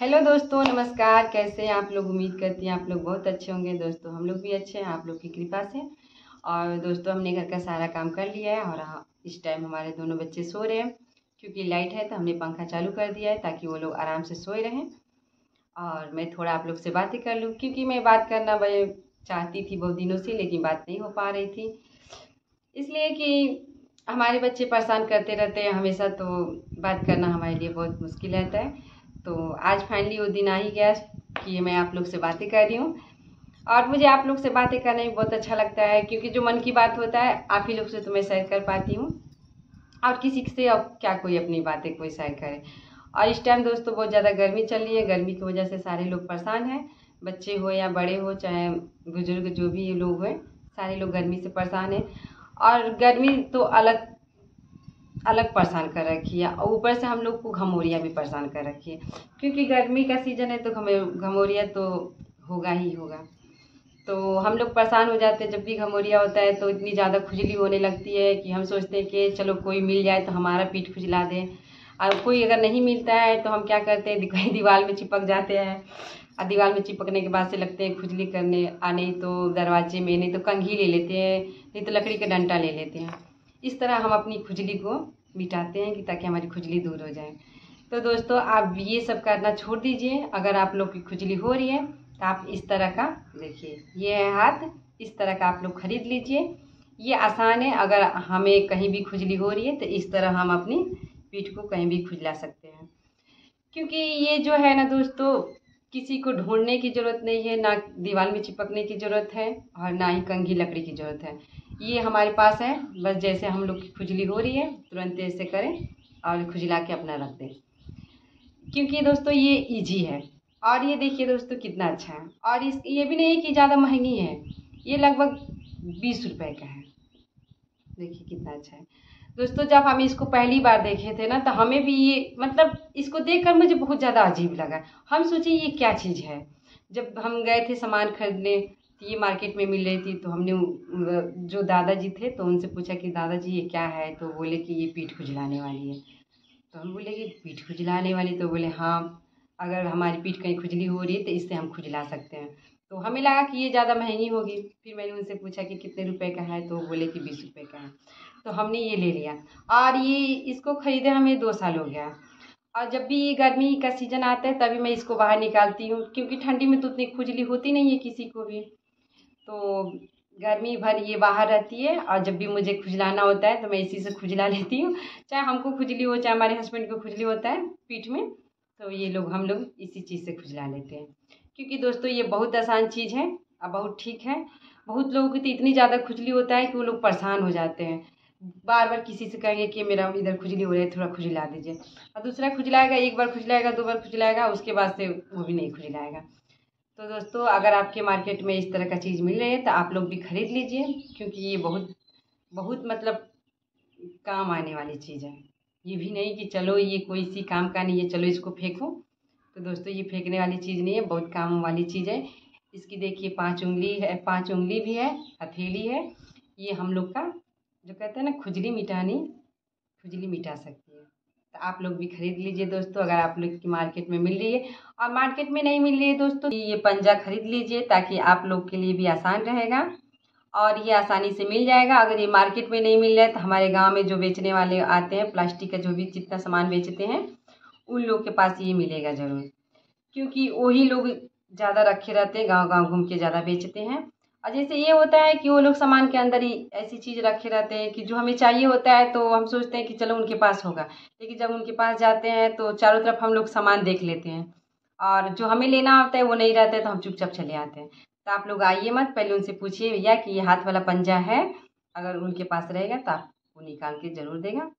Hello दोस्तों, नमस्कार। कैसे हैं आप लोग? उम्मीद करती हैं आप लोग बहुत अच्छे होंगे। दोस्तों हम लोग भी अच्छे हैं आप लोग की कृपा से। और दोस्तों हमने घर का सारा काम कर लिया है और इस टाइम हमारे दोनों बच्चे सो रहे हैं। क्योंकि लाइट है तो हमने पंखा चालू कर दिया है ताकि वो लोग आराम से सोए रहें। और मैं थोड़ा आप लोग से बातें कर लूँ, क्योंकि मैं बात करना मैं चाहती थी बहुत दिनों से, लेकिन बात नहीं हो पा रही थी। इसलिए कि हमारे बच्चे परेशान करते रहते हैं हमेशा, तो बात करना हमारे लिए बहुत मुश्किल रहता है। तो आज फाइनली वो दिन आ ही गया कि मैं आप लोग से बातें कर रही हूँ। और मुझे आप लोग से बातें करने में बहुत अच्छा लगता है, क्योंकि जो मन की बात होता है आप ही लोग से तो मैं शेयर कर पाती हूँ। और किसी से अब क्या कोई अपनी बातें कोई शेयर करे। और इस टाइम दोस्तों बहुत ज़्यादा गर्मी चल रही है। गर्मी की वजह से सारे लोग परेशान हैं, बच्चे हो या बड़े हो, चाहे बुजुर्ग जो भी लोग हैं, सारे लोग गर्मी से परेशान हैं। और गर्मी तो अलग अलग परेशान कर रखी है, और ऊपर से हम लोग को घमौरियाँ भी परेशान कर रखी है। क्योंकि गर्मी का सीज़न है तो घमौरियाँ तो होगा ही होगा। तो हम लोग परेशान हो जाते हैं जब भी घमौरिया होता है, तो इतनी ज़्यादा खुजली होने लगती है कि हम सोचते हैं कि चलो कोई मिल जाए तो हमारा पीठ खुजला दे। और कोई अगर नहीं मिलता है तो हम क्या करते हैं, कहीं दीवार में चिपक जाते हैं। और दीवार में चिपकने के बाद से लगते हैं खुजली करने, नहीं तो दरवाजे में, नहीं तो कंघी ले लेते हैं, नहीं तो लकड़ी का डंडा ले लेते हैं। इस तरह हम अपनी खुजली को मिटाते हैं कि ताकि हमारी खुजली दूर हो जाए। तो दोस्तों आप ये सब करना छोड़ दीजिए। अगर आप लोग की खुजली हो रही है तो आप इस तरह का देखिए, ये है हाथ, इस तरह का आप लोग खरीद लीजिए। ये आसान है। अगर हमें कहीं भी खुजली हो रही है तो इस तरह हम अपनी पीठ को कहीं भी खुजला सकते हैं। क्योंकि ये जो है ना दोस्तों, किसी को ढूंढने की ज़रूरत नहीं है, ना दीवार में चिपकने की ज़रूरत है, और ना ही कंघी लकड़ी की ज़रूरत है। ये हमारे पास है। बस जैसे हम लोग की खुजली हो रही है तुरंत ऐसे करें और खुजला के अपना रख दें। क्योंकि दोस्तों ये इजी है। और ये देखिए दोस्तों कितना अच्छा है। और इस ये भी नहीं है कि ज़्यादा महंगी है, ये लगभग 20 रुपए का है। देखिए कितना अच्छा है। दोस्तों जब हम इसको पहली बार देखे थे ना, तो हमें भी ये मतलब इसको देखकर मुझे बहुत ज़्यादा अजीब लगा। हम सोचे ये क्या चीज़ है। जब हम गए थे सामान खरीदने तो ये मार्केट में मिल रही थी, तो हमने जो दादाजी थे तो उनसे पूछा कि दादाजी ये क्या है, तो बोले कि ये पीठ खुजलाने वाली है। तो हम बोले कि पीठ खुजलाने वाली, तो बोले हाँ, अगर हमारी पीठ कहीं खुजली हो रही है तो इससे हम खुजला सकते हैं। तो हमें लगा कि ये ज़्यादा महंगी होगी। फिर मैंने उनसे पूछा कि कितने रुपए का है, तो बोले कि 20 रुपए का है। तो हमने ये ले लिया। और ये इसको ख़रीदे हमें 2 साल हो गया। और जब भी गर्मी का सीज़न आता है तभी मैं इसको बाहर निकालती हूँ, क्योंकि ठंडी में तो उतनी खुजली होती नहीं है किसी को भी। तो गर्मी भर ये बाहर रहती है, और जब भी मुझे खुजलाना होता है तो मैं इसी से खुजला लेती हूँ। चाहे हमको खुजली हो, चाहे हमारे हस्बैंड को खुजली होता है पीठ में, तो ये लोग हम लोग इसी चीज़ से खुजला लेते हैं। क्योंकि दोस्तों ये बहुत आसान चीज़ है और बहुत ठीक है। बहुत लोगों की तो इतनी ज़्यादा खुजली होता है कि वो लोग परेशान हो जाते हैं। बार बार किसी से कहेंगे कि मेरा इधर खुजली हो रही है, थोड़ा खुजला दीजिए। और दूसरा खुजलाएगा, एक बार खुजलाएगा, 2 बार खुजलाएगा, उसके बाद से वो भी नहीं खुजलाएगा। तो दोस्तों अगर आपके मार्केट में इस तरह का चीज़ मिल रही है तो आप लोग भी खरीद लीजिए, क्योंकि ये बहुत बहुत मतलब काम आने वाली चीज़ है। ये भी नहीं कि चलो ये कोई सी काम का नहीं है, चलो इसको फेंको। तो दोस्तों ये फेंकने वाली चीज़ नहीं है, बहुत काम वाली चीज़ है। इसकी देखिए 5 उंगली है, 5 उंगली भी है, हथेली है। ये हम लोग का जो कहते हैं ना खुजली मिटानी, खुजली मिटा सकती है। तो आप लोग भी खरीद लीजिए दोस्तों, अगर आप लोग की मार्केट में मिल रही है। और मार्केट में नहीं मिल रही है दोस्तों, ये पंजा खरीद लीजिए, ताकि आप लोग के लिए भी आसान रहेगा और ये आसानी से मिल जाएगा। अगर ये मार्केट में नहीं मिल रहा है तो हमारे गांव में जो बेचने वाले आते हैं, प्लास्टिक का जो भी जितना सामान बेचते हैं, उन लोग के पास ये मिलेगा ज़रूर। क्योंकि वही लोग ज़्यादा रखे रहते हैं, गांव गांव घूम के ज़्यादा बेचते हैं। और जैसे ये होता है कि वो लोग सामान के अंदर ही ऐसी चीज़ रखे रहते हैं कि जो हमें चाहिए होता है, तो हम सोचते हैं कि चलो उनके पास होगा। लेकिन जब उनके पास जाते हैं तो चारों तरफ हम लोग सामान देख लेते हैं, और जो हमें लेना होता है वो नहीं रहता है, तो हम चुपचाप चले आते हैं। तो आप लोग आइए मत, पहले उनसे पूछिए भैया कि ये हाथ वाला पंजा है, अगर उनके पास रहेगा तो आपको निकाल के ज़रूर देगा।